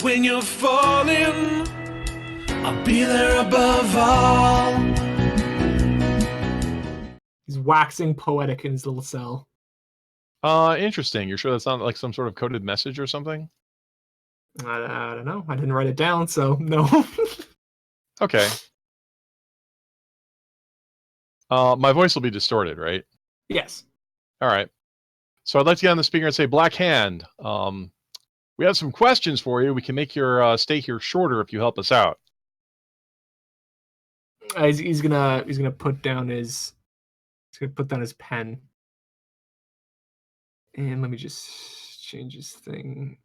When you're falling, I'll be there above all. He's waxing poetic in his little cell. Interesting. You're sure that's not like some sort of coded message or something? I don't know. I didn't write it down, so no. Okay. My voice will be distorted, right? Yes. All right. So I'd like to get on the speaker and say, Black Hand, we have some questions for you. We can make your stay here shorter if you help us out. He's gonna put down his pen. And let me just change his thing.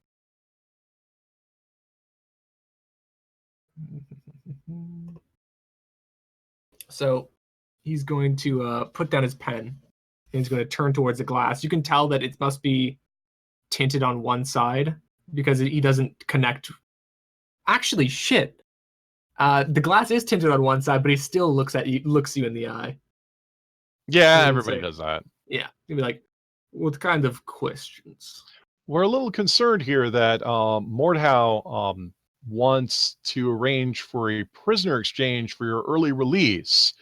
So he's going to put down his pen. And he's going to turn towards the glass. You can tell that it must be tinted on one side because he doesn't connect. Actually, shit. The glass is tinted on one side, but he still looks you in the eye. Yeah, everybody does that. Yeah, he'd be like, "What kind of questions?" We're a little concerned here that Mordhau wants to arrange for a prisoner exchange for your early release.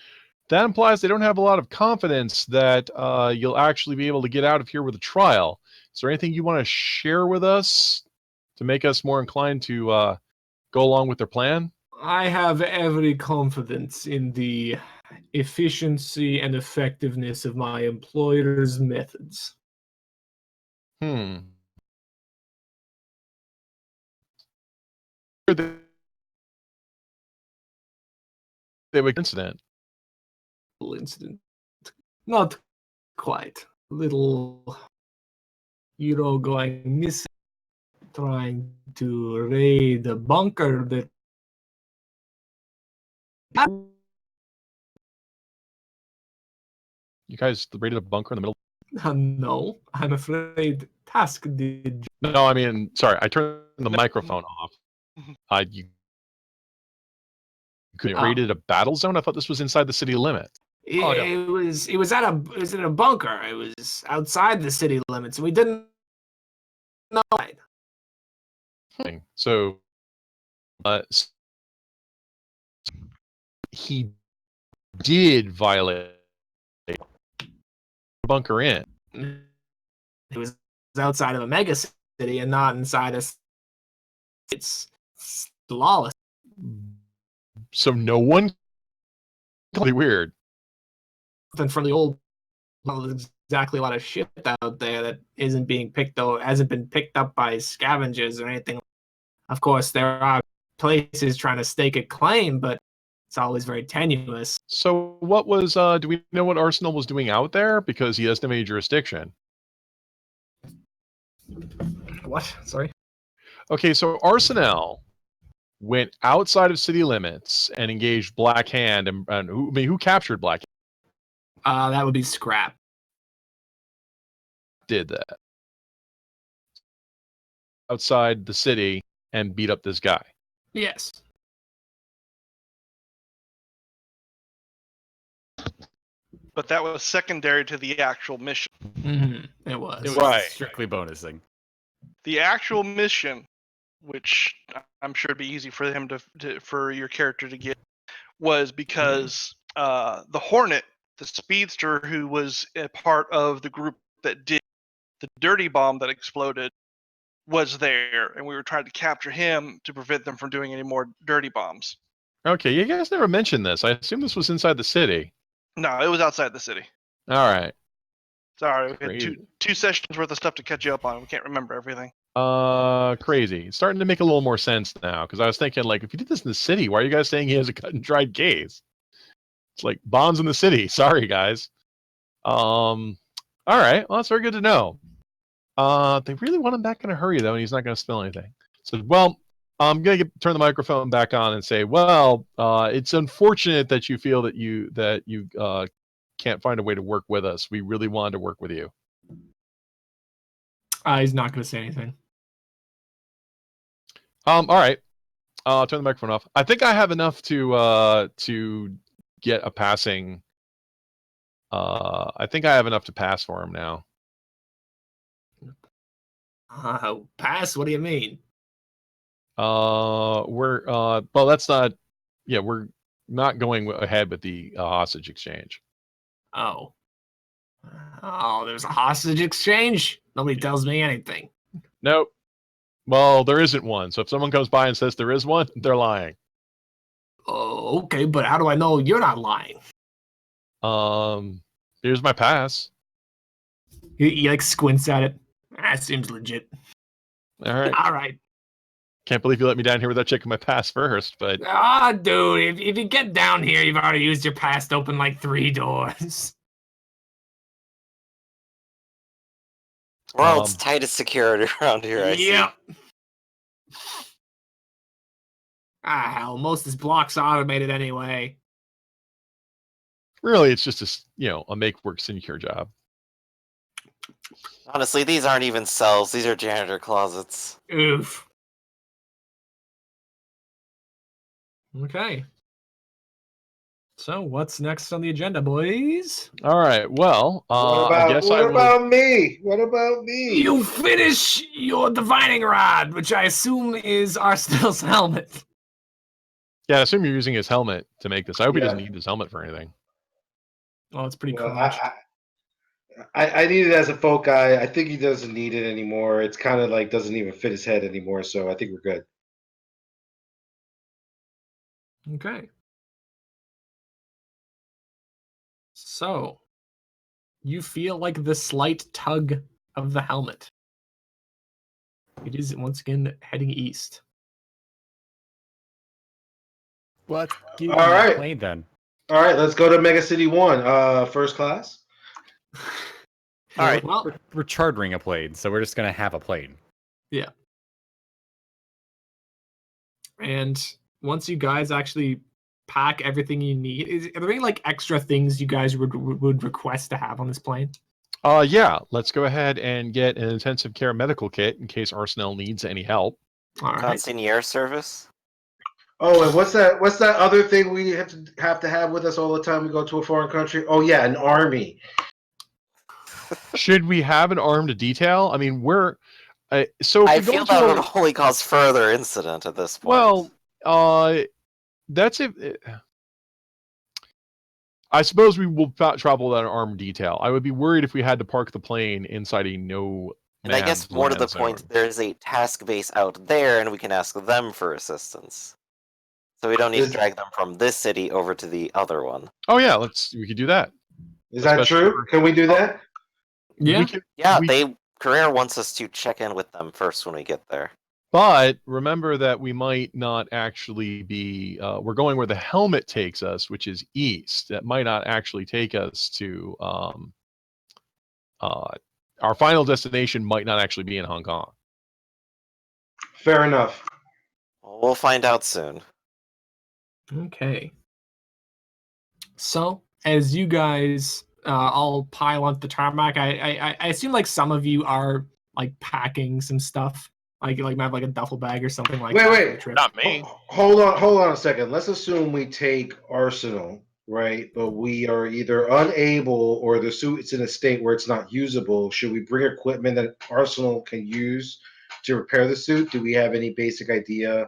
That implies they don't have a lot of confidence that you'll actually be able to get out of here with a trial. Is there anything you want to share with us to make us more inclined to go along with their plan? I have every confidence in the efficiency and effectiveness of my employer's methods. They would incident. Incident. Not quite. Little hero going missing, trying to raid a bunker that. You guys raided a bunker in the middle? No, I'm afraid Task did. No, I mean, sorry, I turned the microphone off. You raided a battle zone? I thought this was inside the city limit. It was in a bunker. It was outside the city limits. We didn't know. So, he did violate the bunker in. It was outside of a mega city and not inside a. It's lawless. So no one. Really weird. And from the old, there's exactly a lot of shit out there that hasn't been picked up by scavengers or anything. Of course, there are places trying to stake a claim, but it's always very tenuous. So what was, do we know what Arsenal was doing out there? Because he estimated jurisdiction. What? Sorry? Okay, so Arsenal went outside of city limits and engaged Black Hand. And who captured Black Hand? That would be Scrap. Did that. Outside the city and beat up this guy. Yes. But that was secondary to the actual mission. Mm-hmm. It was right. Strictly bonusing. The actual mission, which I'm sure it'd be easy for him for your character to get, was because the Hornet, the speedster who was a part of the group that did the dirty bomb that exploded, was there, and we were trying to capture him to prevent them from doing any more dirty bombs. Okay, you guys never mentioned this. I assume this was inside the city. No, it was outside the city. All right. Sorry, we had two sessions worth of stuff to catch you up on. We can't remember everything. Crazy. It's starting to make a little more sense now, because I was thinking, like, if you did this in the city, why are you guys saying he has a cut and dried case? It's like bombs in the city. Sorry, guys. All right. Well, that's very good to know. They really want him back in a hurry, though, and he's not going to spill anything. So, well, I'm going to turn the microphone back on and say, well, it's unfortunate that you feel that you can't find a way to work with us. We really wanted to work with you. He's not going to say anything. All right. I'll turn the microphone off. I think I have enough to get a passing. I think I have enough to pass for him now. Pass? What do you mean? Well, that's not. Yeah, we're not going ahead with the hostage exchange. Oh. Oh, there's a hostage exchange? Nobody tells me anything. Nope. Well, there isn't one. So if someone comes by and says there is one, they're lying. Oh, okay, but how do I know you're not lying? Here's my pass. He like squints at it. That seems legit. All right. All right. Can't believe you let me down here without checking my pass first, but Ah, dude, if you get down here, you've already used your pass to open like 3 doors. World's tightest security around here, I see. Yep. Ah, hell, most of this block's automated anyway. really, it's just a make work sinecure job. Honestly, these aren't even cells. These are janitor closets. Oof. Okay. So, what's next on the agenda, boys? All right. Well, I guess What I will. about me? What about me? You finish your divining rod, which I assume is Arsenal's helmet. Yeah, I assume you're using his helmet to make this. I hope he Yeah. doesn't need his helmet for anything. Oh, it's pretty Well, crunched. I need it as a folk guy. I think he doesn't need it anymore. It's kind of like doesn't even fit his head anymore. So I think we're good. Okay. So, you feel like the slight tug of the helmet. It is once again heading east. Let's get All on that right. plane then. All right, let's go to Mega City 1, first class. All right, Well, we're chartering a plane, so we're just gonna have a plane. yeah. And once you guys actually pack everything you need, are there any like extra things you guys would request to have on this plane? Yeah, let's go ahead and get an intensive care medical kit in case Arsenal needs any help. All right. Concierge service? Oh, and what's that? What's that other thing we have to have with us all the time we go to a foreign country? Oh yeah, an army. Should we have an armed detail? I mean, we're so if I we go feel into that a- would only cause further incident at this point. well, that's if. I suppose we will travel without an armed detail. I would be worried if we had to park the plane inside a no. and I guess more to the point, there's a task base out there, and we can ask them for assistance. So we don't need to drag them from this city over to the other one. Oh yeah, we could do that. Is that Especially true? Can we do that? Yeah. Yeah, Carrere wants us to check in with them first when we get there. But remember that we might not actually be. We're going where the helmet takes us, which is east. That might not actually take us to. Our final destination might not actually be in Hong Kong. Fair enough. Well, we'll find out soon. Okay. So, as you guys all pile onto the tarmac, I assume like some of you are like packing some stuff, like might have like a duffel bag or something like that. Wait. for the trip. Not me. Hold on a second. Let's assume we take Arsenal, right? But we are either unable or the suit's in a state where it's not usable. Should we bring equipment that Arsenal can use to repair the suit? Do we have any basic idea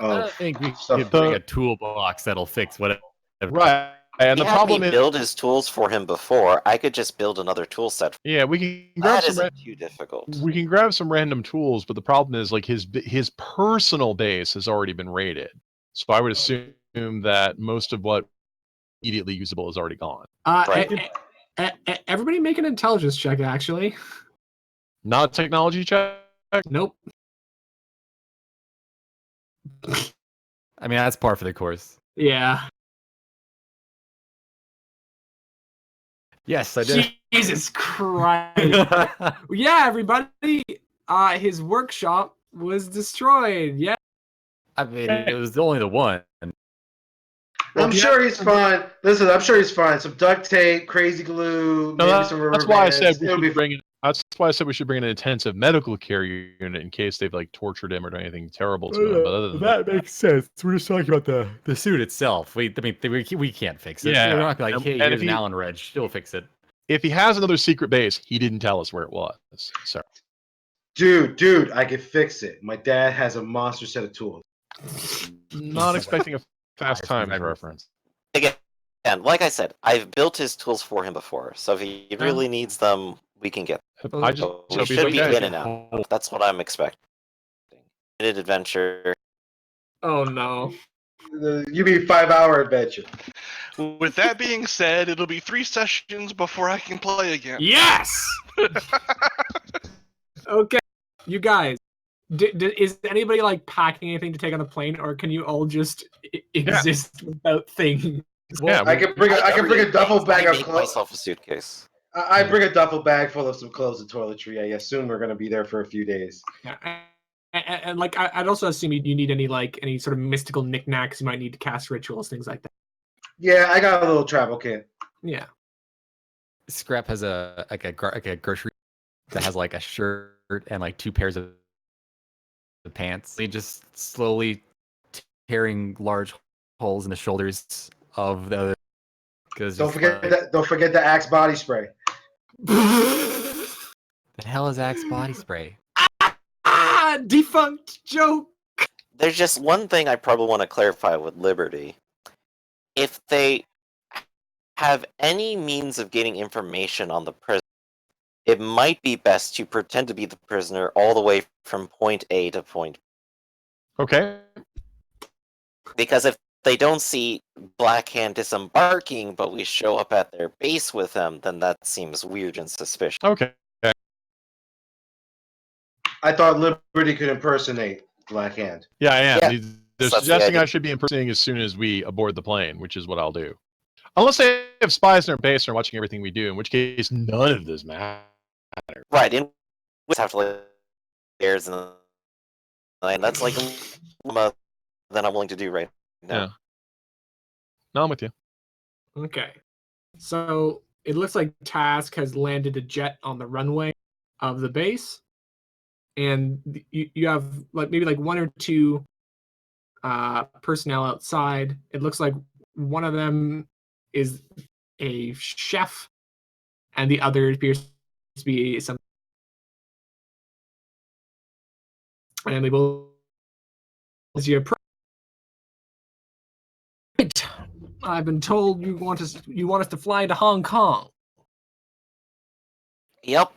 I of think we stuff? could bring a toolbox that'll fix whatever. Right. And He the had problem me is, build his tools for him before. I could just build another tool set. yeah, we can grab That some. isn't too difficult. We can grab some random tools, but the problem is like his personal base has already been raided. So I would assume that most of what immediately usable is already gone. Right. Everybody make an intelligence check, actually. Not a technology check. Nope. I mean, that's par for the course. Yeah. Yes, I did. Jesus Christ. Yeah, everybody. His workshop was destroyed. Yeah. I mean, it was only the one. I'm sure he's fine. Listen, I'm sure he's fine. Some duct tape, crazy glue, No, maybe some rubber that's why I bands. said we It'll should be bring in. That's why I said we should bring in an intensive medical care unit in case they've like tortured him or done anything terrible to him. But other than that makes sense. We're just talking about the suit itself. We can't fix it. Yeah. We're not gonna be like, hey, And here's if an he- Allen wrench. She'll fix it. if he has another secret base, he didn't tell us where it was. So Dude, I can fix it. My dad has a monster set of tools. Not expecting a Fast Times reference. Again, and like I said, I've built his tools for him before, so if he really needs them, we can get them. I just We hope he's should be okay. in and out. That's what I'm expecting. Adventure. Oh no. You mean 5-hour adventure? With that being said, it'll be 3 sessions before I can play again. Yes. Okay, you guys. Is anybody like packing anything to take on the plane, or can you all just exist without things? Yeah, I can bring a duffel bag I of make clothes. myself a suitcase. I bring a duffel bag full of some clothes and toiletry. I assume we're going to be there for a few days. Yeah, and like I'd also assume you need any sort of mystical knickknacks you might need to cast rituals, things like that. Yeah, I got a little travel kit. Yeah. Scrap has a grocery that has like a shirt and like 2 pairs of pants. They just slowly tearing large holes in the shoulders of the other. Don't forget the Axe body spray. The hell is Axe body spray? Defunct joke. There's just one thing I probably want to clarify with Liberty. If they have any means of getting information on the prisoner, it might be best to pretend to be the prisoner all the way from point A to point B. Okay. Because if they don't see Blackhand disembarking, but we show up at their base with them, then that seems weird and suspicious. Okay. I thought Liberty could impersonate Black Hand. Yeah, I am. Yeah, They're that's the suggesting idea. I should be impersonating as soon as we aboard the plane, which is what I'll do. Unless they have spies in their base and are watching everything we do, in which case none of this matters. Right, and we have to like airs and that's like that I'm willing to do right now. Yeah. No, I'm with you. Okay. So it looks like Task has landed a jet on the runway of the base, and you have like maybe like 1 or 2 personnel outside. It looks like one of them is a chef, and the other appears to be some. And they both as you approach. Right. I've been told you want us to fly to Hong Kong. Yep,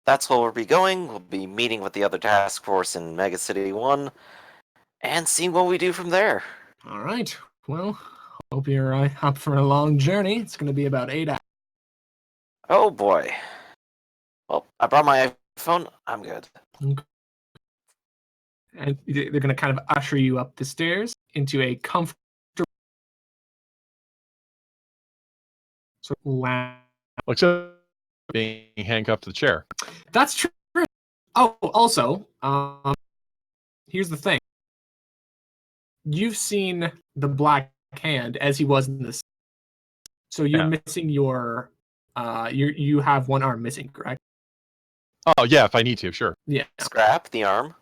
that's where we'll be going. We'll be meeting with the other task force in Mega City 1 and seeing what we do from there. All right. Well, hope you're up for a long journey. It's going to be about 8 hours. Oh boy. Well, I brought my iPhone. I'm good. And they're going to kind of usher you up the stairs into a comfortable sort of lounge. Looks like being handcuffed to the chair. That's true. Oh, also, here's the thing. You've seen the Black Hand as he was in this. So you're missing your you have one arm missing, correct? Oh, yeah, if I need to, sure. Yeah. Scrap the arm.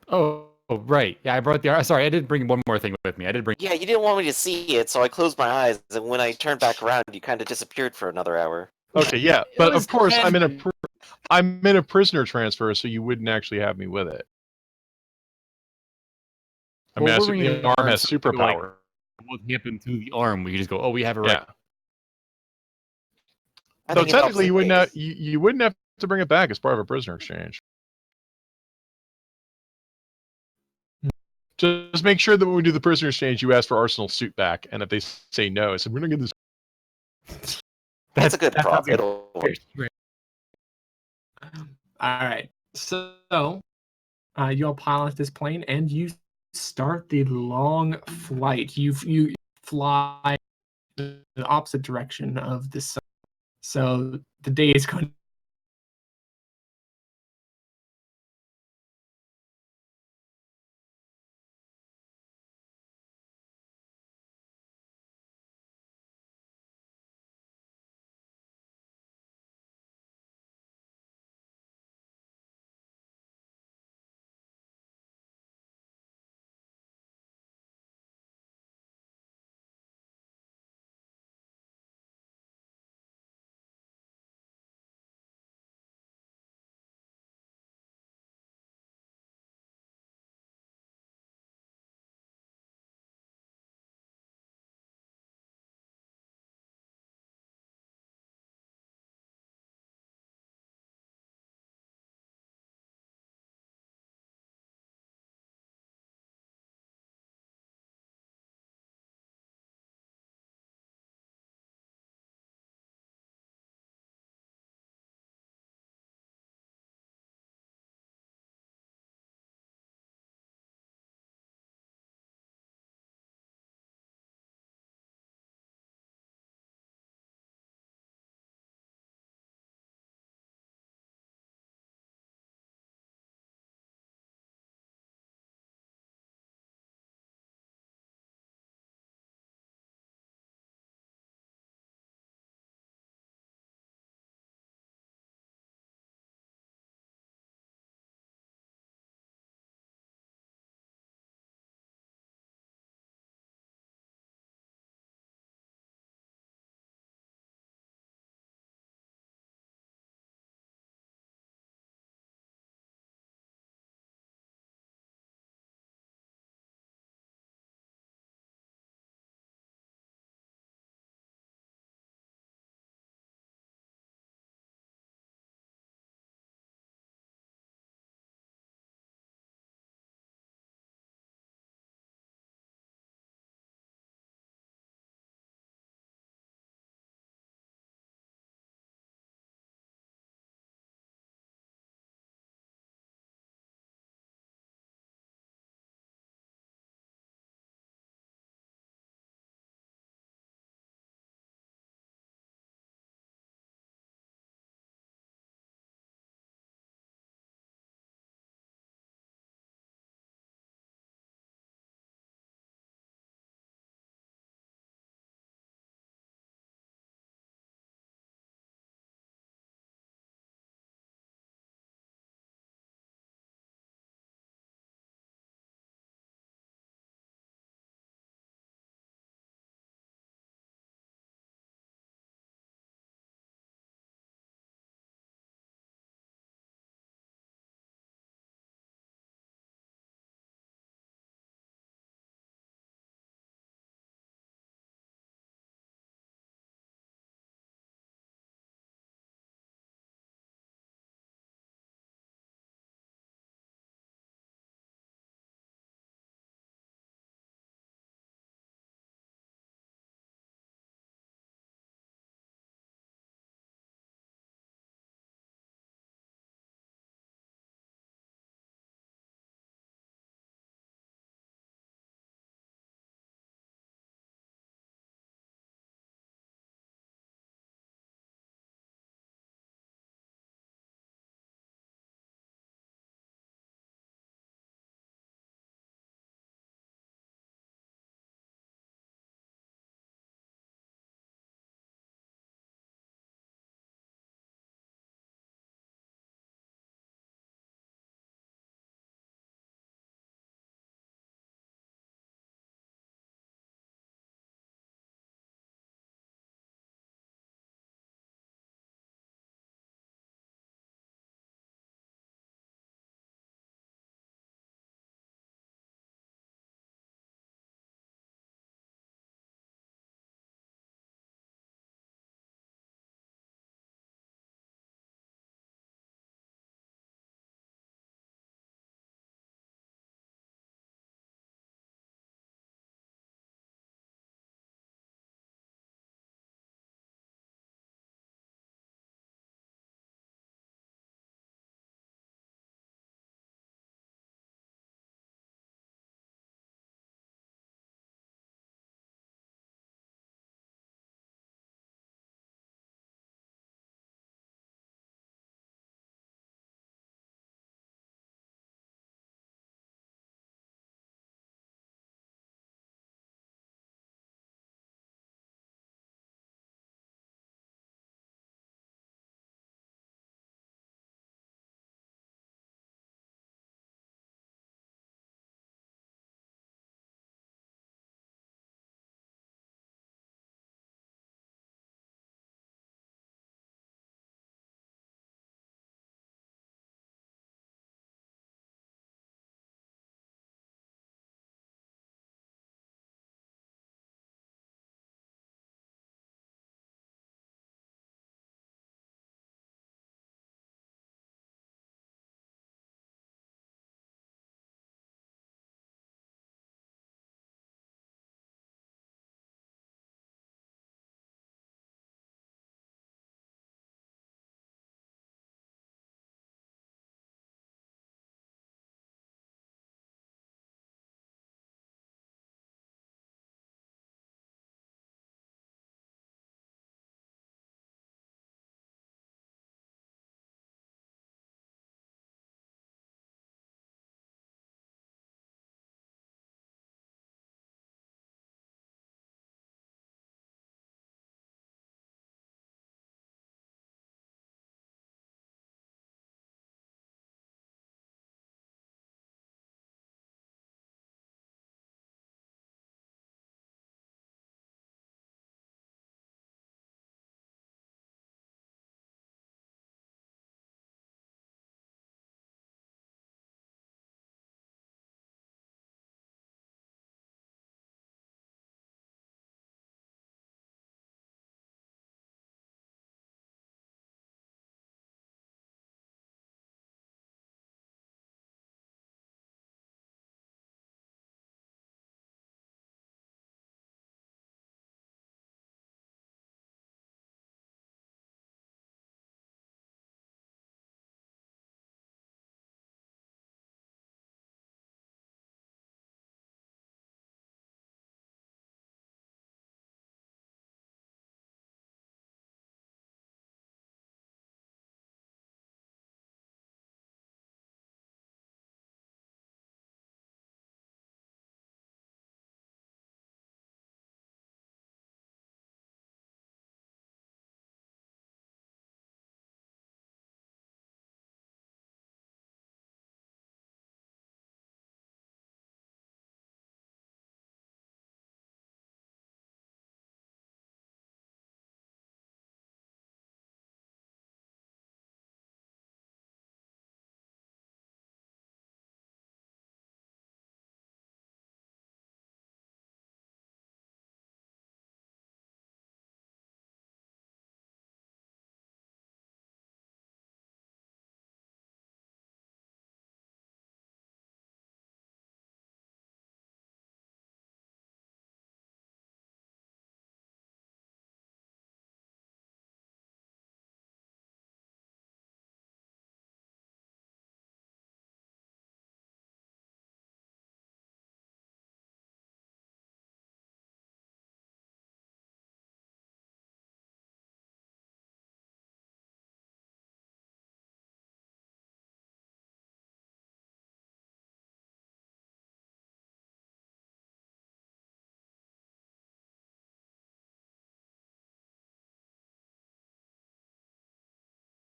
Oh, right. Yeah, I brought the. Sorry, I did bring one more thing with me. I did bring. Yeah, you didn't want me to see it, so I closed my eyes, and when I turned back around, you kind of disappeared for another hour. Okay, yeah, but was of course heavy. I'm in a prisoner transfer, so you wouldn't actually have me with it. I mean, Well, I we're assume bringing the arm has so we could, like, superpower. looking up into the arm, we could just go, oh, we have it right. Yeah. I So think it helps technically, the you wouldn't have to bring it back as part of a prisoner exchange. Just make sure that when we do the prisoner exchange, you ask for Arsenal's suit back, and if they say no, I said we're not getting this. That's a good that prop. sounds good. It'll work. All right. So you all pile into this plane and you start the long flight. You fly in the opposite direction of the sun. So the day is going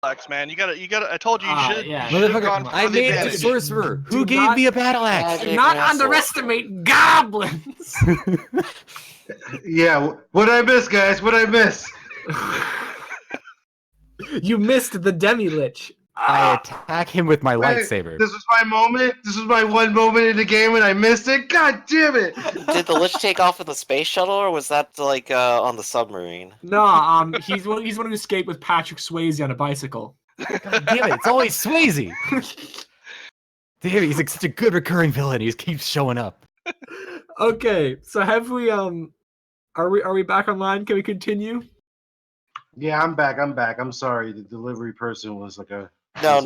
axe, man. You gotta. I told you you should. Yeah. You should have Motherfucker, gone for I the made a advantage. sorcerer. Do Who gave not- me a battle axe? Magic Do not missile. underestimate goblins. Yeah, what did I miss, guys? What did I miss? You missed the demi-lich. I attack him with my Wait, lightsaber. This was my moment. This was my one moment in the game, and I missed it. God damn it! Did the Lich take off with the space shuttle, or was that like on the submarine? No, he's one who escaped with Patrick Swayze on a bicycle. God damn it! It's always Swayze. Damn, he's like such a good recurring villain. He just keeps showing up. Okay, so have we are we back online? Can we continue? Yeah, I'm back. I'm sorry. The delivery person was like a. No,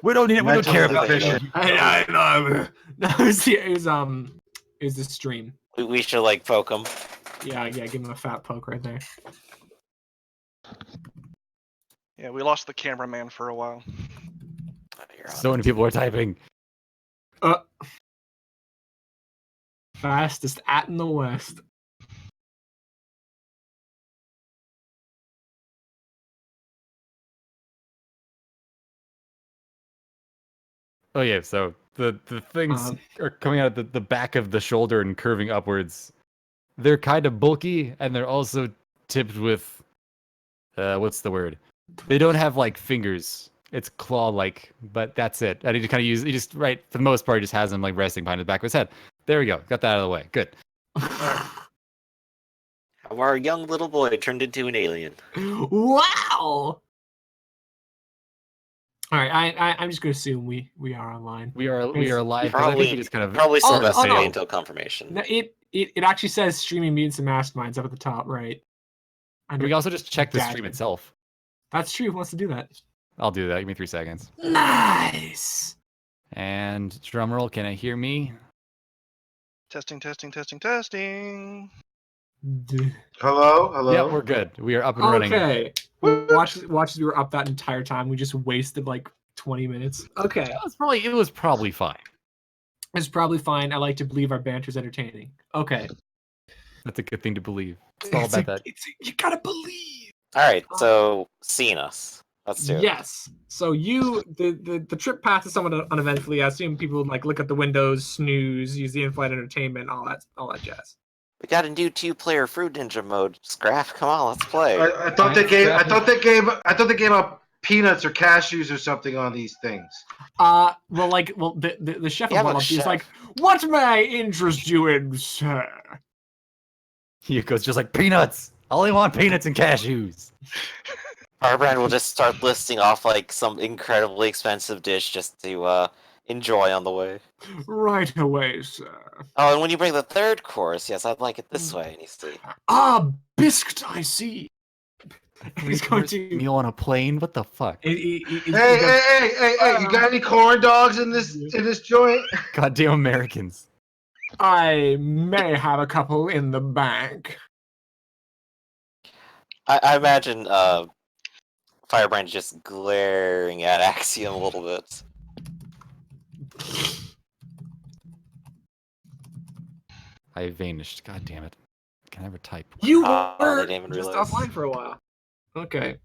We don't need it. We don't Mental care about deficient. it. I know. No, it was the stream. we should like poke him. Yeah, give him a fat poke right there. Yeah, we lost the cameraman for a while. So many people are typing. Fastest at in the West. Oh yeah, so the things are coming out of the back of the shoulder and curving upwards. They're kind of bulky, and they're also tipped with what's the word? They don't have like fingers. It's claw-like, but that's it. I need to kind of use. He just right for the most part, he just has them like resting behind the back of his head. There we go. Got that out of the way. Good. How our young little boy turned into an alien. Wow. All right, I'm just gonna assume we are online. We are live. 'Cause I think he just kind of Probably still Oh, missing no. until confirmation. No, it actually says streaming Mutants and Masterminds up at the top, right? We can also just check the stream Gadget. itself. That's true. Who wants to do that? I'll do that. Give me 3 seconds. Nice. And drumroll, can I hear me? Testing. Hello. Yeah, we're good. We are up and running. Okay. Watch as we were up that entire time. We just wasted like 20 minutes. Okay. It was probably fine. It's probably fine. I like to believe our banter's entertaining. Okay. That's a good thing to believe. It's all about that. You gotta believe. All right, so seeing us. Let's do it. Yes. So the trip passes somewhat uneventfully. I assume people would like look at the windows, snooze, use the in-flight entertainment, all that jazz. We got a new 2-player Fruit Ninja mode. Scrap, come on, let's play. I thought they gave up peanuts or cashews or something on these things. The chef Yeah, of but Wallop is chef. like, what may I interest you in, sir? He goes just like peanuts. I only want peanuts and cashews. Firebrand will just start listing off like some incredibly expensive dish just to enjoy on the way. Right away, sir. Oh, and when you bring the third course, yes, I'd like it this way. And you see. Biscuit, I see. He's going to. Meal on a plane? What the fuck? Hey! You got any corn dogs in this joint? Goddamn Americans. I may have a couple in the bank. I imagine Firebrand just glaring at Axiom a little bit. I vanished. God damn it. Can I ever type? You I were didn't even just realize. offline for a while. Okay.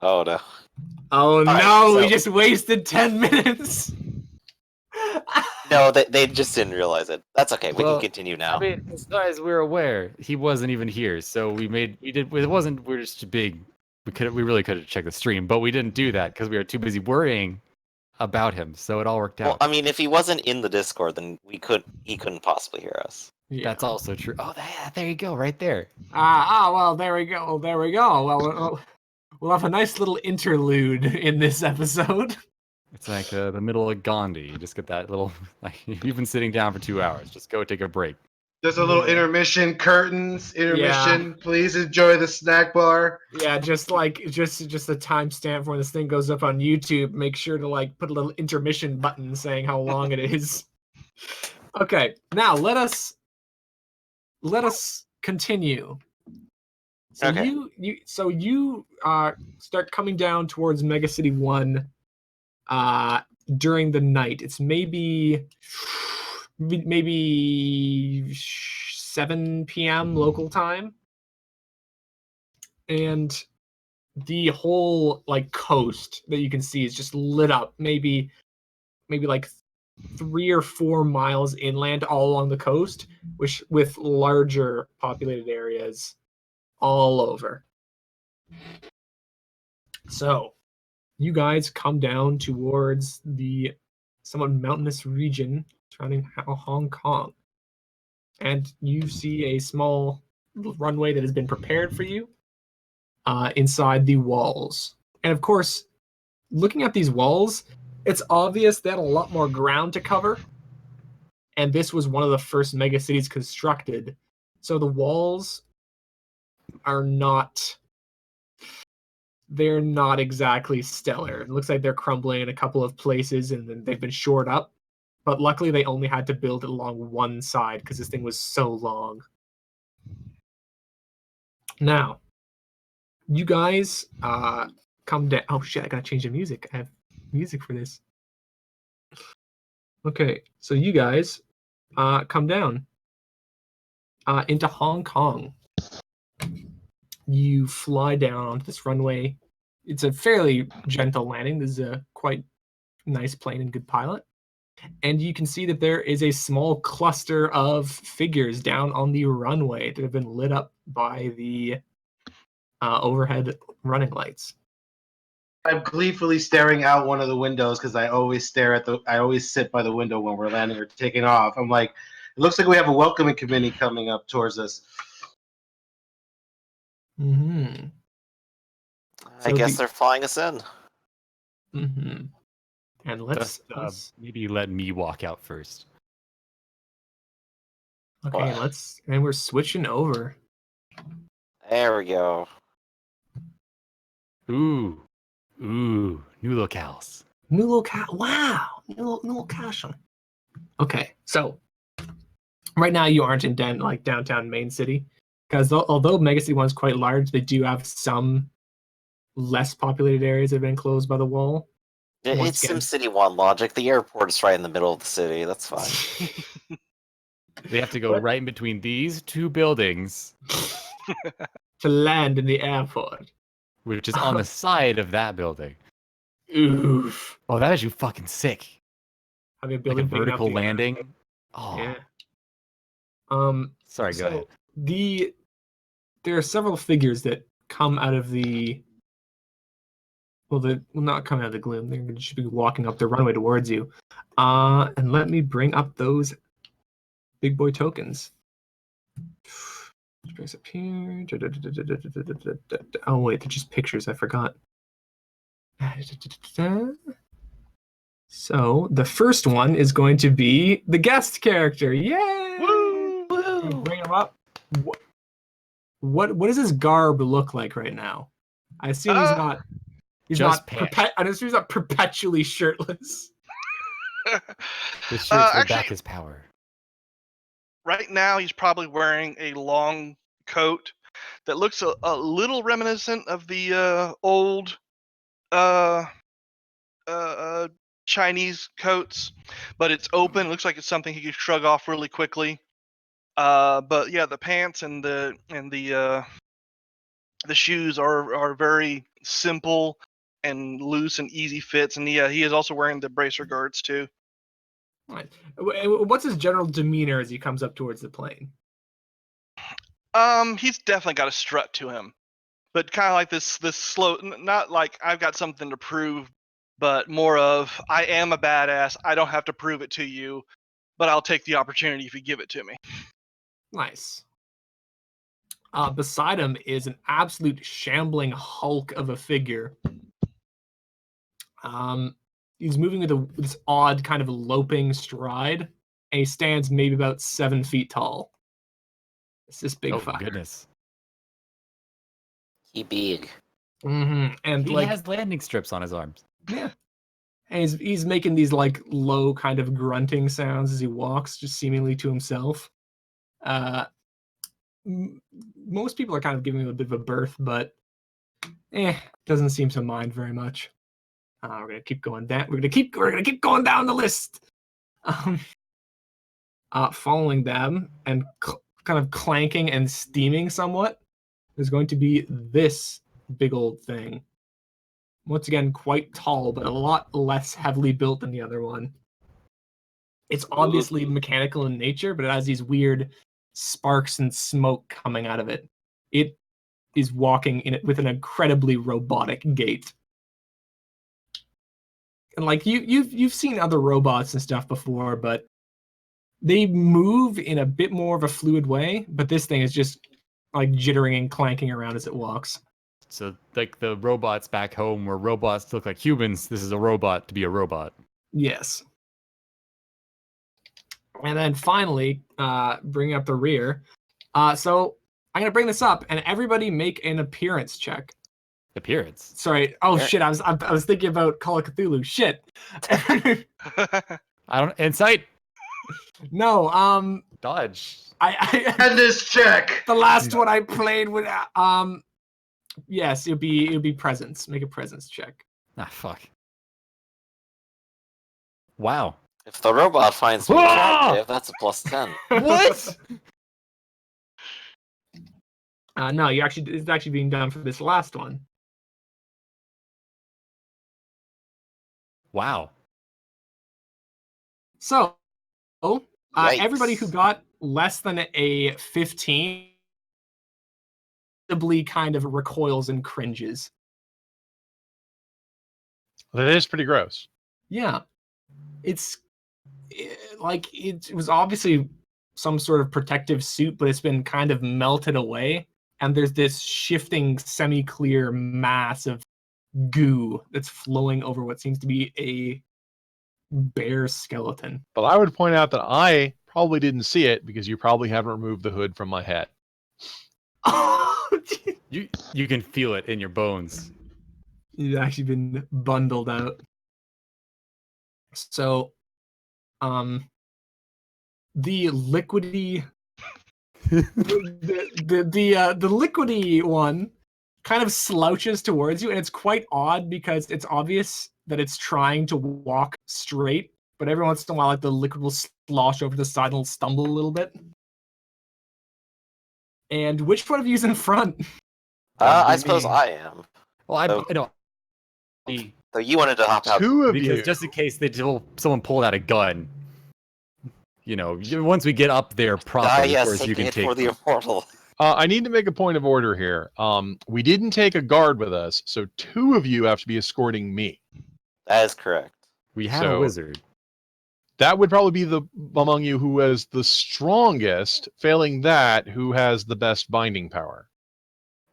Oh no. Oh right, no, we so- just wasted 10 minutes. No, they just didn't realize it. That's okay. We Well, can continue now. I mean, as far as we're aware, he wasn't even here. So we're just big. We really could have checked the stream, but we didn't do that because we were too busy worrying about him. So it all worked Well, out. I mean, if he wasn't in the Discord, then he couldn't possibly hear us. Yeah. That's also true. Oh, there you go, right there. Well, there we go. Well, we'll have a nice little interlude in this episode. It's like the middle of Gandhi. You just get that little, like, you've been sitting down for 2 hours. Just go take a break. There's a little intermission, curtains, intermission. Please enjoy the snack bar. Yeah, just a timestamp when this thing goes up on YouTube. Make sure to like put a little intermission button saying how long it is. Okay, now let us continue. So Okay. you start coming down towards Mega City 1 during the night. It's maybe 7 p.m. local time. and the whole like coast that you can see is just lit up. Maybe like 3 or 4 miles inland, all along the coast, which with larger populated areas all over. So you guys come down towards the somewhat mountainous region surrounding Hong Kong, and you see a small runway that has been prepared for you inside the walls. And of course, looking at these walls, it's obvious they had a lot more ground to cover, and this was one of the first mega cities constructed. So the walls are not exactly stellar. It looks like they're crumbling in a couple of places and then they've been shored up. But luckily they only had to build it along one side because this thing was so long. Now, you guys come down. Oh shit, I gotta change the music. I have music for this. Okay, so you guys come down into Hong Kong. You fly down onto this runway. It's a fairly gentle landing. This is a quite nice plane and good pilot. And you can see that there is a small cluster of figures down on the runway that have been lit up by the overhead running lights. I'm gleefully staring out one of the windows because I always sit by the window when we're landing or taking off. I'm like, it looks like we have a welcoming committee coming up towards us. Mm-hmm. I guess they're flying us in. Mm-hmm. And let's maybe let me walk out first. Okay, and we're switching over. There we go. Ooh, new locales. New locale. Wow, new location. Okay, so right now you aren't in downtown main city, because although Megacity 1 is quite large, they do have some less populated areas that have been closed by the wall. It's SimCity 1 logic. The airport is right in the middle of the city. That's fine. They have to go right in between these two buildings to land in the airport, which is on the side of that building. Oof. Oh, that is you fucking sick. Having a Like a building vertical landing. Oh. Yeah. Sorry, go ahead. There are several figures that come out of the. Well, they will not come out of the gloom. They're going to be walking up the runway towards you. And let me bring up those big boy tokens. Brings up here. Oh wait, they're just pictures. I forgot. So the first one is going to be the guest character. Yay! Woo! Woo! Bring him up. What does his garb look like right now? I assume he's not. He's not perpetually shirtless. The shirts hold back his power. Right now, he's probably wearing a long coat that looks a little reminiscent of the old Chinese coats, but it's open. It looks like it's something he could shrug off really quickly. But yeah, the pants and the shoes are very simple and loose and easy fits, and he is also wearing the bracer guards too. Right. What's his general demeanor as he comes up towards the plane? He's definitely got a strut to him, but kind of like this slow, not like I've got something to prove, but more of I am a badass. I don't have to prove it to you, but I'll take the opportunity if you give it to me. Nice. Beside him is an absolute shambling hulk of a figure. He's moving with this odd kind of loping stride, and he stands maybe about 7 feet tall. It's this big fucker. Goodness. He big. Mm-hmm. And he has landing strips on his arms. Yeah. And he's making these like low kind of grunting sounds as he walks, just seemingly to himself. Most people are kind of giving him a bit of a berth, but doesn't seem to mind very much. We're gonna keep going down. We're gonna keep going down the list. Following them and kind of clanking and steaming somewhat is going to be this big old thing. Once again, quite tall, but a lot less heavily built than the other one. It's obviously mechanical in nature, but it has these weird sparks and smoke coming out of it. It is walking in it with an incredibly robotic gait. And like you've seen other robots and stuff before, but they move in a bit more of a fluid way, but this thing is just like jittering and clanking around as it walks. So, like the robots back home where robots look like humans, this is a robot to be a robot. Yes. And then finally, bringing up the rear. So I'm going to bring this up, and everybody make an appearance check. Appearance? Sorry. Oh, Sure. shit. I was thinking about Call of Cthulhu. Shit. I don't... Insight? No, Dodge. And this check. the last one I played with, yes, it'd be presence. Make a presence check. Ah, fuck. Wow. If the robot finds me attractive, that's a +10. What? No, it's actually being done for this last one. Wow. So, Yikes. everybody who got less than a 15 kind of recoils and cringes. That is pretty gross. Yeah. It was obviously some sort of protective suit, but it's been kind of melted away. And there's this shifting semi-clear mass of goo that's flowing over what seems to be a bear skeleton. But I would point out that I probably didn't see it because you probably haven't removed the hood from my head. You can feel it in your bones. You've actually been bundled out. So, the liquidy, the liquidy one kind of slouches towards you, and it's quite odd because it's obvious that it's trying to walk straight, but every once in a while, like the liquid will slosh over the side and it'll stumble a little bit. And which one of you is in front? I suppose I am. Well, So you wanted to hop out. Two of because you. just in case someone pulled out a gun, once we get up there properly, yes, of course, take you a can hit take for the immortal. I need to make a point of order here. We didn't take a guard with us, so two of you have to be escorting me. That is correct. We have a So- wizard. That would probably be the among you who is the strongest. Failing that, who has the best binding power.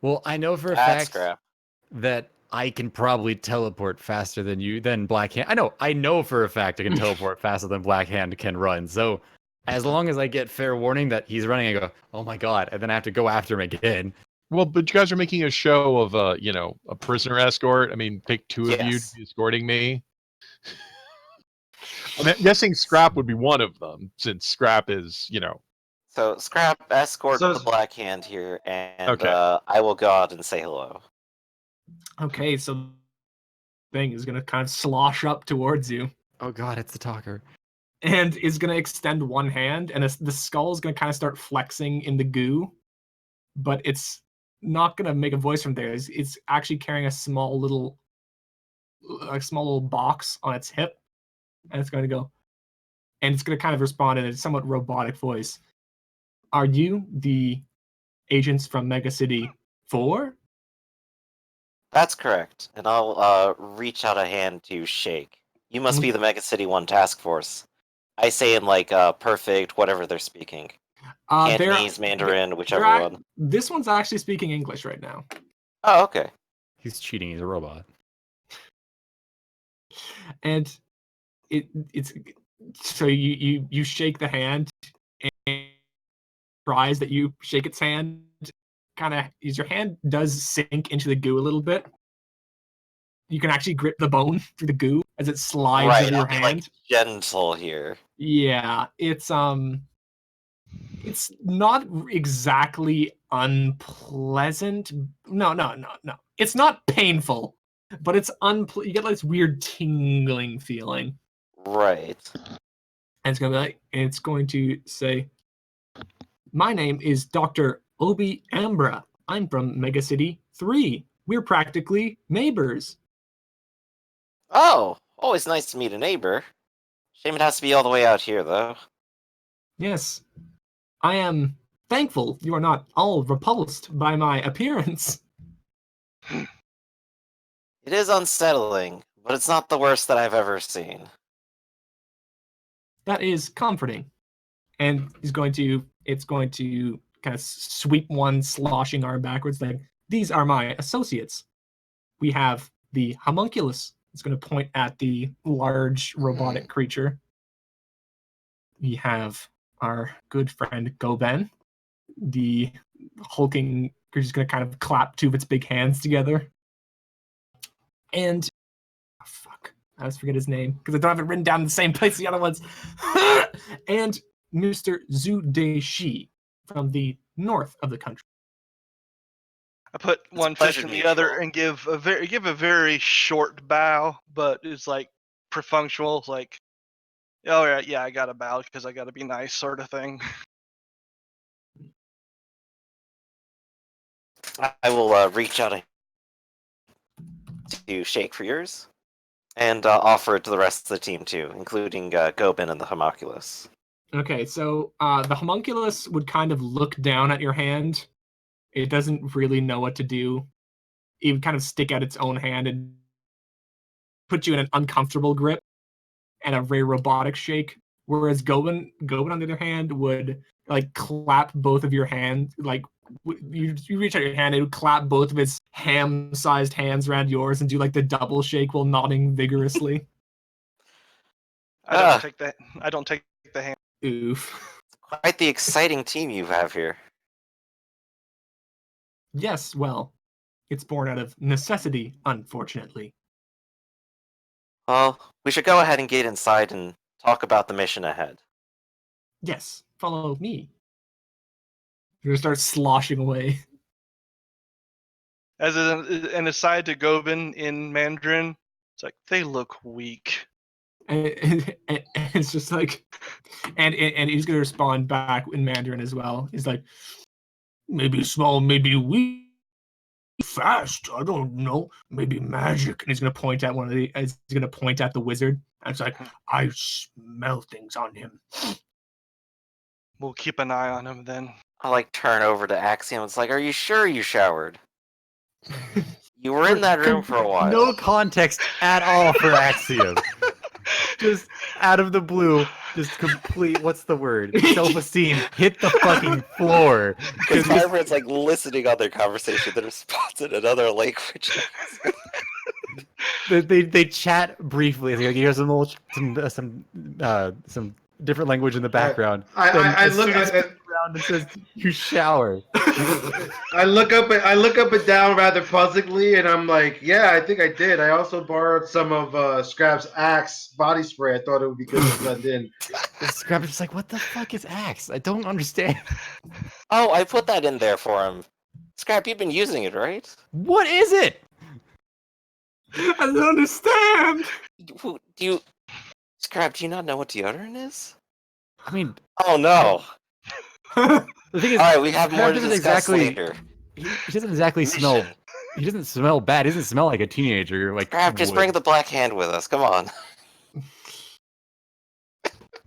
Well, I know for a That's fact scrap. that I can probably teleport faster than Black Hand. I know for a fact I can teleport faster than Black Hand can run. So as long as I get fair warning that he's running, I go, oh my god, and then I have to go after him again. Well, but you guys are making a show of a prisoner escort. I mean, pick two of you to Yes. be escorting me. I'm guessing Scrap would be one of them, since Scrap is, So scrap escort So- the Black Hand here, and Okay. I will go out and say hello. Okay, so the thing is going to kind of slosh up towards you Oh god, it's the talker. and is going to extend one hand, and the skull is going to kind of start flexing in the goo, but it's not going to make a voice from there. It's actually carrying a small little box on its hip, and it's going to go, and it's going to kind of respond in a somewhat robotic voice. Are you the agents from Mega City 4? That's correct. And I'll reach out a hand to shake. You must be the Mega City 1 task force. I say in perfect whatever they're speaking. Cantonese, Mandarin, whichever one. This one's actually speaking English right now. Oh, okay. He's cheating. He's a robot. And it's so you shake the hand, and surprised that you shake its hand, kind of your hand does sink into the goo a little bit. You can actually grip the bone through the goo as it slides Right, over I'll your be hand. gentle here. Yeah, it's not exactly unpleasant. No. It's not painful, but it's you get like this weird tingling feeling. Right. And it's going to say, "My name is Dr. Obi Ambra. I'm from Megacity 3. We're practically neighbors. Oh, always nice to meet a neighbor. Shame it has to be all the way out here, though. Yes, I am thankful you are not all repulsed by my appearance. It is unsettling, but it's not the worst that I've ever seen. That is comforting. And it's going to kind of sweep one sloshing arm backwards, like, these are my associates. We have the homunculus. It's going to point at the large robotic creature. We have our good friend Goben. The hulking creature's going to kind of clap two of its big hands together. And oh, fuck, I always forget his name because I don't have it written down in the same place as the other ones. And Mr. Zhu Dexi from the north of the country. I put one fist in the other and give a very short bow, but it's like perfunctual. It's like, oh yeah, I got to bow because I got to be nice, sort of thing. I will reach out to shake for yours, and offer it to the rest of the team too, including Gobin and the homunculus. Okay, so the homunculus would kind of look down at your hand. It doesn't really know what to do. It would kind of stick out its own hand and put you in an uncomfortable grip and a very robotic shake. Whereas Gobin on the other hand would like clap both of your hands, like you reach out your hand, it would clap both of its ham-sized hands around yours and do like the double shake while nodding vigorously. I don't take the hand. Oof. Quite the exciting team you have here. Yes, well, it's born out of necessity, unfortunately. Well, we should go ahead and get inside and talk about the mission ahead. Yes, follow me. You're gonna start sloshing away. As an aside to Gobin in Mandarin, it's like, they look weak. And it's just like, and he's gonna respond back in Mandarin as well. He's like, maybe small, maybe weak, fast. I don't know. Maybe magic. And he's gonna point at the wizard. And it's like, I smell things on him. We'll keep an eye on him then. I like turn over to Axiom. It's like, are you sure you showered? You were in that room for a while. No context at all for Axiom. Just out of the blue, just complete, what's the word? Self-esteem hit the fucking floor. Because everyone's like listening on their conversation, the response in another language. They chat briefly. Like, here's some different language in the background. I look at around and says, "You shower." I look up and down rather puzzledly, and I'm like, yeah, I think I did. I also borrowed some of Scrap's Axe body spray. I thought it would be good to blend in. Scrap is just like, what the fuck is Axe? I don't understand. Oh, I put that in there for him. Scrap, you've been using it, right? What is it? I don't understand. Scrap, do you not know what deodorant is? I mean, oh no. The thing is, all right, we have more to doesn't discuss exactly, later. He doesn't exactly smell. He doesn't smell bad. He doesn't smell like a teenager. Like Scrap, just bring the black hand with us. Come on.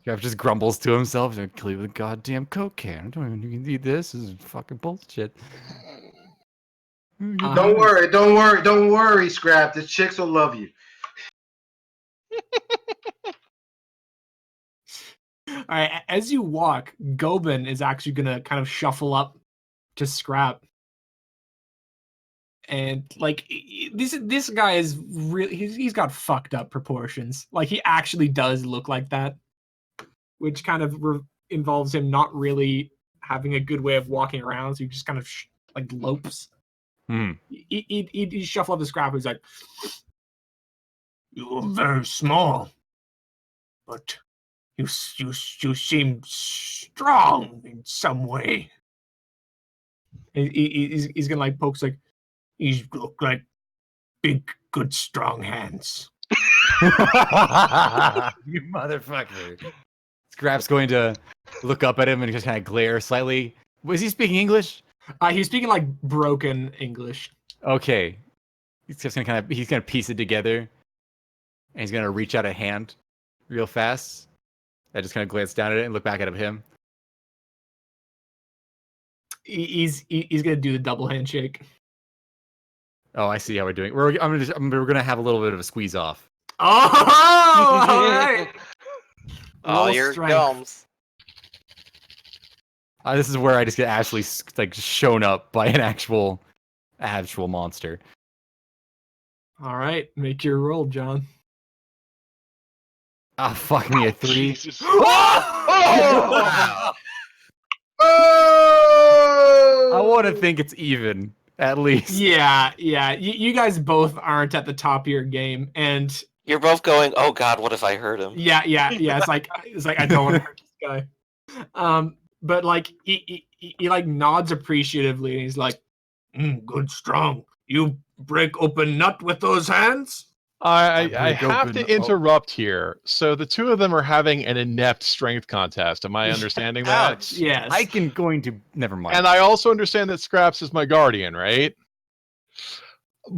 Scrap just grumbles to himself. Like, clear the goddamn Coke can. I don't even need this. This is fucking bullshit. Don't worry, Scrap. The chicks will love you. All right, as you walk, Gobin is actually gonna kind of shuffle up to Scrap, and like this guy is really he's got fucked up proportions. Like he actually does look like that, which kind of involves him not really having a good way of walking around. So he just kind of like lopes. He shuffle up to Scrap. He's like, "You're very small, but." You seem strong in some way. He's gonna like pokes like you look like big, good, strong hands. You motherfucker! Scrap's going to look up at him and just kind of glare slightly. Was he speaking English? He's speaking like broken English. Okay. He's just gonna he's gonna piece it together, and he's gonna reach out a hand real fast. I just kind of glance down at it and look back at him. He's gonna do the double handshake. Oh, I see how we're doing. We're gonna have a little bit of a squeeze off. Oh, all right. Oh, Roll your strength. gums. This is where I just get absolutely like shown up by an actual monster. All right, make your roll, John. Ah, fuck me, a 3. Jesus. Oh! I want to think it's even, at least. Yeah. You guys both aren't at the top of your game, and You're both going, oh god, what if I hurt him? yeah. It's like I don't want to hurt this guy. But like he like nods appreciatively, and he's like, "Good, strong. You break open nut with those hands." I break have open- to interrupt here. So the two of them are having an inept strength contest. Am I understanding that? Ouch. Yes. Never mind. And I also understand that Scraps is my guardian, right?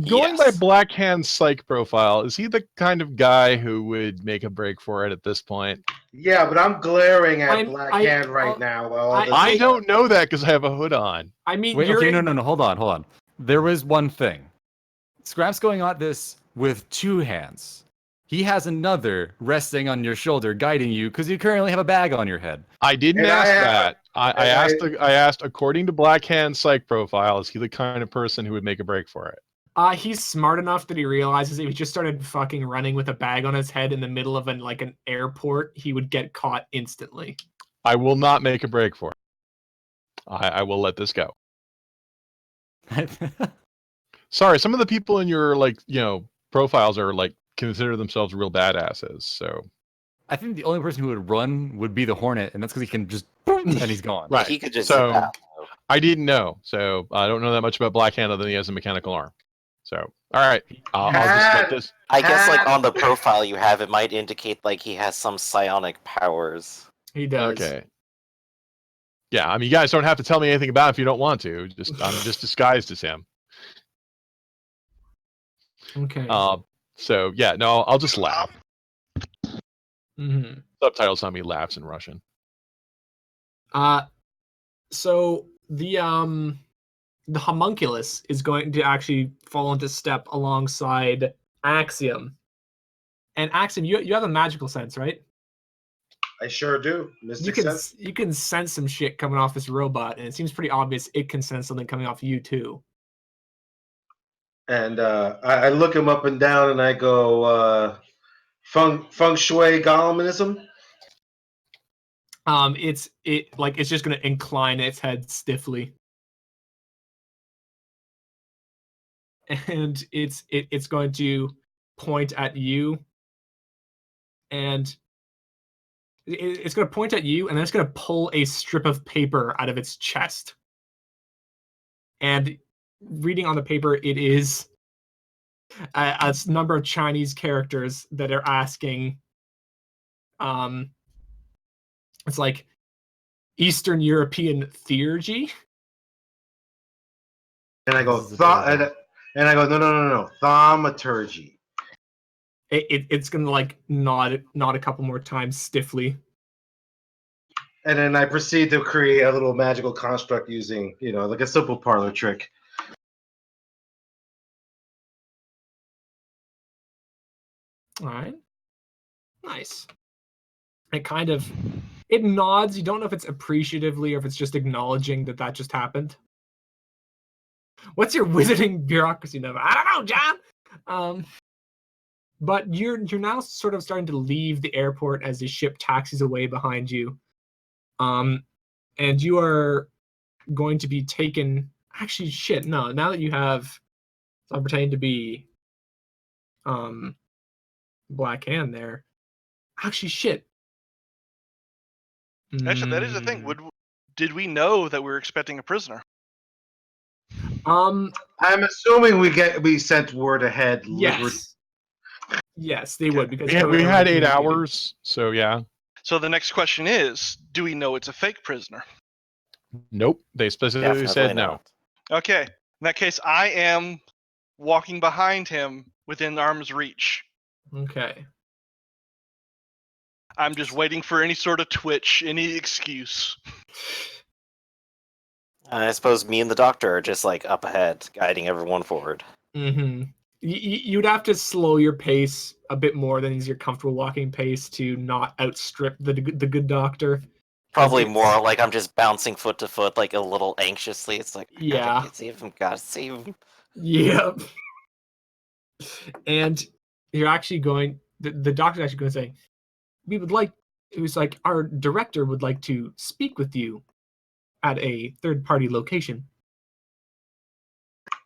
Going by Yes. Blackhand's psych profile, is he the kind of guy who would make a break for it at this point? Yeah, but I'm glaring at I'm- Black I- Hand right now. While all I- this I is- don't know that because I have a hood on. I mean, Wait, you're okay, in- no, hold on. There was one thing. Scraps going at this with 2 hands. He has another resting on your shoulder, guiding you, because you currently have a bag on your head. I didn't And I ask have- that. and I asked, according to Blackhand's psych profile, is he the kind of person who would make a break for it? He's smart enough that he realizes if he just started fucking running with a bag on his head in the middle of an airport, he would get caught instantly. I will not make a break for it. I will let this go. Sorry, some of the people in your profiles are consider themselves real badasses. So I think the only person who would run would be the Hornet, and that's because he can just boom, and he's gone. Right. He could just So- sit down. I didn't know. So I don't know that much about Blackhand other than he has a mechanical arm. So all right, I'll just let this. I guess on the profile you have, it might indicate he has some psionic powers. He does. Okay. Yeah, I mean, you guys don't have to tell me anything about it if you don't want to. I'm just disguised as him. Okay. So yeah, no, I'll just laugh. hmm Subtitles on me laughs in Russian. So the homunculus is going to actually fall into step alongside Axiom. And Axiom, you have a magical sense, right? I sure do. Mystic sense. You can sense some shit coming off this robot, and it seems pretty obvious it can sense something coming off you too. And I look him up and down, and I go, feng shui golemism. It's just gonna incline its head stiffly, and it's going to point at you, and it's going to point at you, and then it's going to pull a strip of paper out of its chest. And reading on the paper, it is a number of Chinese characters that are asking. It's like Eastern European theurgy. And I go, This is adorable. and I go, no, thaumaturgy. It's gonna nod a couple more times stiffly. And then I proceed to create a little magical construct using, like a simple parlor trick. All right, nice. It nods. You don't know if it's appreciatively or if it's just acknowledging that just happened. What's your wizarding bureaucracy number? I don't know, John. But you're now sort of starting to leave the airport as the ship taxis away behind you. And you are going to be taken. Actually, shit. No, now that you have, I'm pretending to be, Black Hand there. Actually, shit. Actually, that is the thing. Did we know that we were expecting a prisoner? I'm assuming we sent word ahead. Yes. Yes, they would because We had 8 hours, so yeah. So the next question is, do we know it's a fake prisoner? Nope. They specifically Definitely said no. not. Okay. In that case, I am walking behind him within arm's reach. Okay. I'm just waiting for any sort of twitch, any excuse. I suppose me and the doctor are just like up ahead, guiding everyone forward. Mm-hmm. You'd have to slow your pace a bit more than is your comfortable walking pace to not outstrip the good doctor. Probably it's- more like I'm just bouncing foot to foot, like a little anxiously. It's like, Yeah. gotta save him, gotta save him. Yep. And you're actually going. The doctor's actually going to say, "We would like." It was like our director would like to speak with you at a third-party location.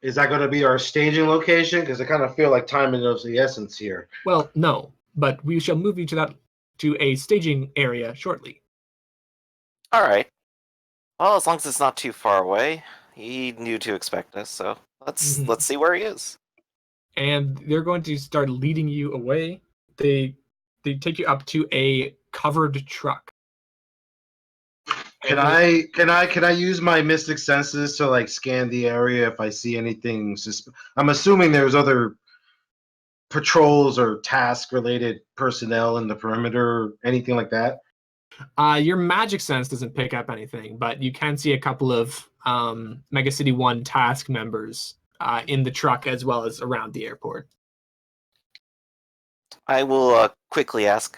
Is that going to be our staging location? Because I kind of feel like time is of the essence here. Well, no, but we shall move you to a staging area shortly. All right. Well, as long as it's not too far away, he knew to expect us. So let's see where he is. And they're going to start leading you away. They take you up to a covered truck. Can I use my mystic senses to like scan the area if I see anything? I'm assuming there's other patrols or task related personnel in the perimeter, anything like that. Your magic sense doesn't pick up anything, but you can see a couple of Mega City 1 task members in the truck as well as around the airport. I will quickly ask,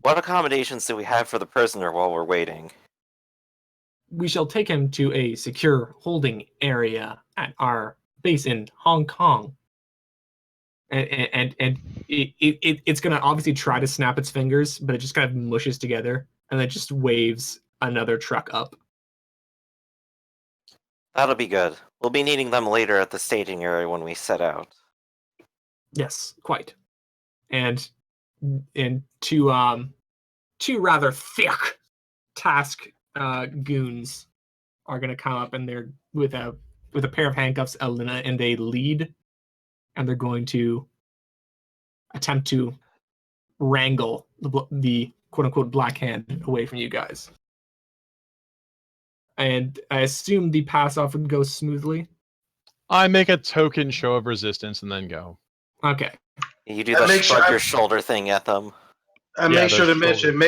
what accommodations do we have for the prisoner while we're waiting? We shall take him to a secure holding area at our base in Hong Kong. And it's going to obviously try to snap its fingers, but it just kind of mushes together and then just waves another truck up. That'll be good. We'll be needing them later at the staging area when we set out. Yes, quite. And two rather thick task goons are going to come up, and they're with a pair of handcuffs, Elena, and a lead, and they're going to attempt to wrangle the quote unquote black hand away from you guys. And I assume the pass off would go smoothly. I make a token show of resistance and then go. Okay. You do the shrug your shoulder thing at them. And Yeah, make sure the to mention,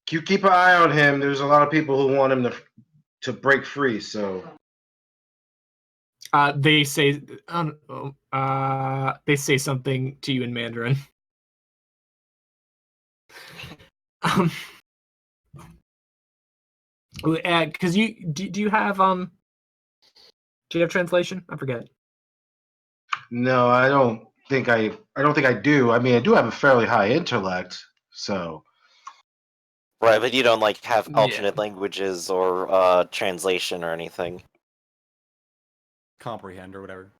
you keep an eye on him. There's a lot of people who want him to break free. So They say something to you in Mandarin. Because do you have translation? I forget. no, I don't think I do. I mean, I do have a fairly high intellect, so Right, but you don't like have alternate languages or translation or anything. Comprehend or whatever.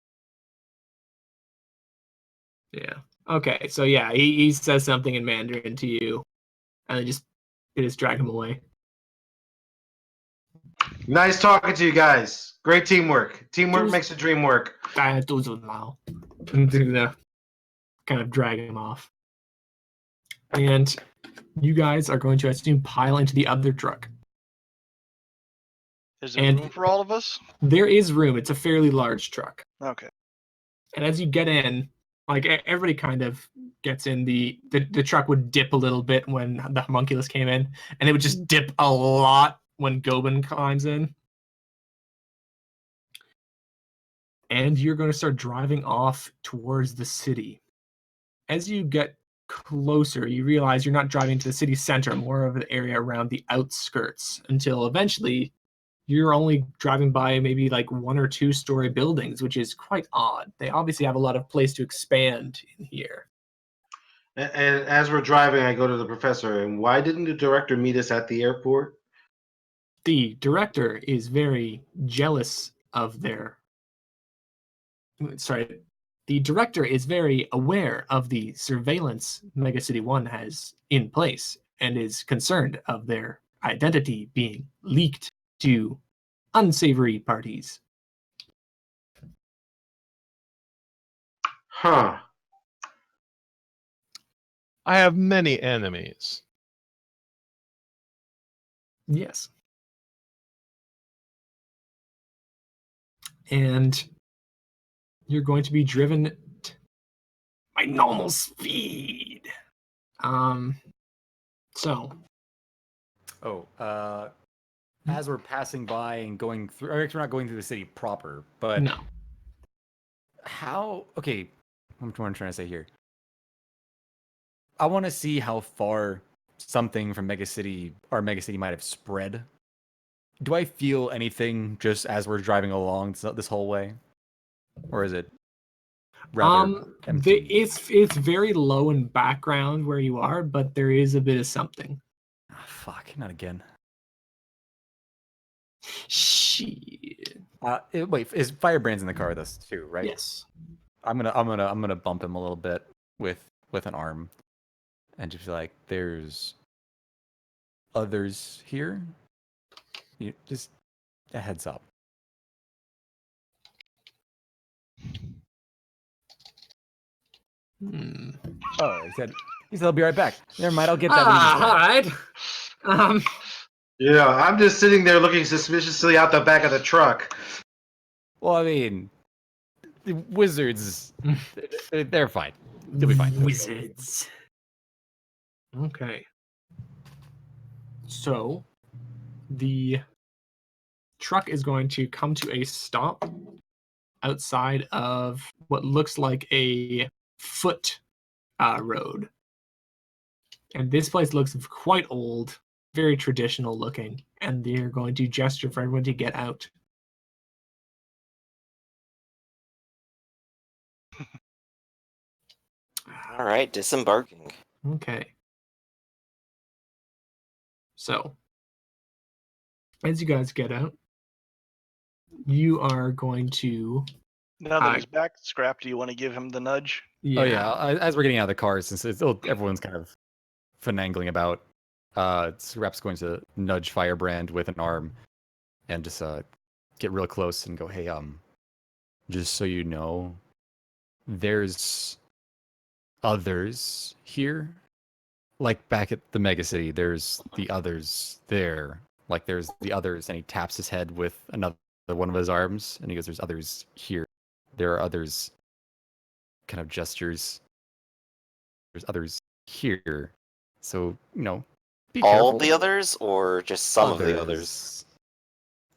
Yeah. Okay. So yeah, he says something in Mandarin to you, and they just drag him away. nice talking to you guys. Great teamwork. Teamwork Just- makes the dream work. And they're kind of drag him off. And you guys are going to, I assume, pile into the other truck. Is there And- room for all of us? There is room. It's a fairly large truck. Okay. And as you get in, like everybody kind of gets in, the truck would dip a little bit when the homunculus came in, and it would just dip a lot when Gobin climbs in. And you're going to start driving off towards the city. As you get closer, you realize you're not driving to the city center, more of an area around the outskirts, until eventually you're only driving by maybe like 1 or 2 story buildings, which is quite odd. They obviously have a lot of place to expand in here. And as we're driving, I go to the professor. And why didn't the director meet us at the airport? The director is very jealous of their. Sorry. The director is very aware of the surveillance Mega City 1 has in place and is concerned of their identity being leaked to unsavory parties. Huh. I have many enemies. Yes. and you're going to be driven by normal speed. So Oh, as we're passing by and going through, or actually we're not going through the city proper, but no. how? Okay, what I'm trying to say here. I want to see how far something from Mega City or Mega City might have spread. Do I feel anything just as we're driving along this whole way, or is it rather empty? It's very low in background where you are, but there is a bit of something. Oh, fuck, not again. Shit. Wait, is Firebrand's in the car with us too, right? Yes. I'm gonna bump him a little bit with an arm, and just be like, "There's others here. You just a heads up." Oh, he said I'll be right back. Never mind, I'll get that. All right. Yeah, I'm just sitting there looking suspiciously out the back of the truck. Well, I mean, the wizards, they're fine. They'll be fine. Wizards. Okay. So, the truck is going to come to a stop outside of what looks like a foot road. And this place looks quite old, very traditional looking, and they're going to gesture for everyone to get out. All right, disembarking. Okay. So, as you guys get out, you are going to... Now that he's back, Scrap, do you want to give him the nudge? Yeah. Oh yeah, as we're getting out of the car, since everyone's kind of finagling about, Scrap's going to nudge Firebrand with an arm, and just get real close and go, "Hey, just so you know, there's others here. Like back at the Mega City, there's the others there. Like there's the others," and he taps his head with another one of his arms, and he goes, "There's others here. There are others." Kind of gestures. There's others here, so be All careful. of the others, or just some of the others?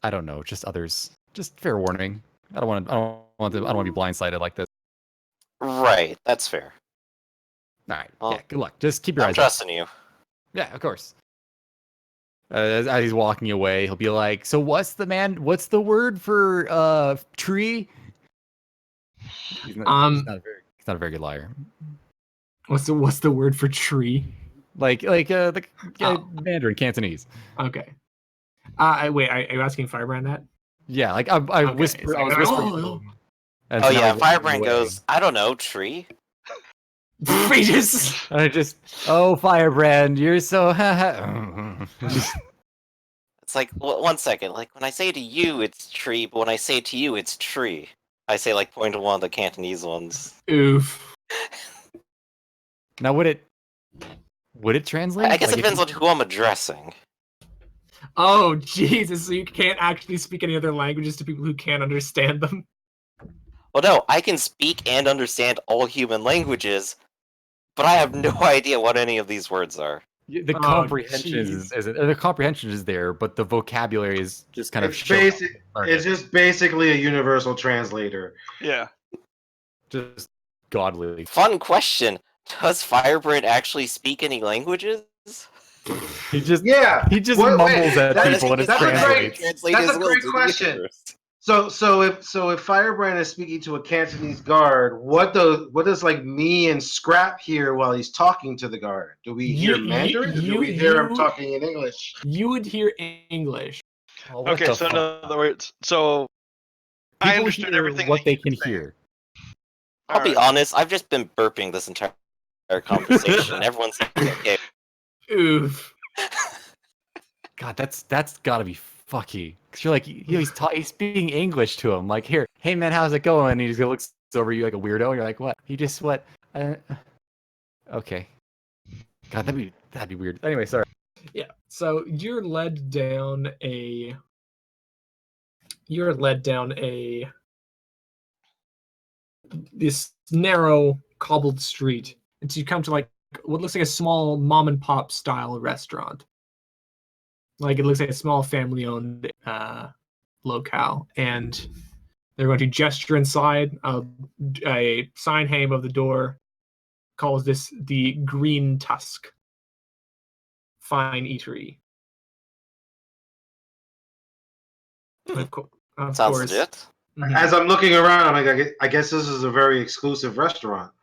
I don't know, just others. Just fair warning. I don't want to be blindsided like this. Right, that's fair. All right. Well, Yeah. Good luck. Just keep your I'm eyes trusting you. Yeah, of course. As he's walking away, he'll be like, "So what's the word for tree?" He's not a very good liar. What's the word for tree? Like the Mandarin Cantonese. Okay. Wait, are you asking Firebrand that? Yeah, like I whispered. I was whispering. to him, and Oh so now yeah, he's walking Firebrand away. goes, I don't know, tree. Regis. Oh, Firebrand, you're so. It's like, one second, like, when I say to you, it's tree, but when I say to you, it's tree. I say, like, point to one of the Cantonese ones. Oof. Now, would it translate? I guess Like, it depends on who I'm addressing. Oh, Jesus. So you can't actually speak any other languages to people who can't understand them? Well, no, I can speak and understand all human languages, but I have no idea what any of these words are. The comprehension is there, but the vocabulary is just kind of It's just basically a universal translator. Yeah. just godly. Fun question. Does Firebrand actually speak any languages? He just Wait, mumbles at that is- people and it that's a translates. That's a great question. So if Firebrand is speaking to a Cantonese guard, what does like me and Scrap hear while he's talking to the guard? Do we hear Mandarin? Or do we hear him talking in English? You would hear English. Oh, what Okay, the so in fuck? other words, so I People understood hear everything what that they you can were saying. hear. I'll be honest, I've just been burping this entire conversation, and everyone's like, okay. Oof. God, that's gotta be fucky. Cause you're like, he's speaking English to him. Like, here, hey man, how's it going? And he just looks over you like a weirdo. And you're like, what? He just what? Okay. God, that'd be weird. Anyway, sorry. Yeah. So you're led down a this narrow cobbled street until you come to like what looks like a small mom and pop style restaurant. Like it looks like a small family owned locale, and they're going to gesture inside. A sign hanging above the door calls this the Green Tusk Fine Eatery. Of Sounds course. legit. Mhm. As I'm looking around, I'm like, I guess this is a very exclusive restaurant.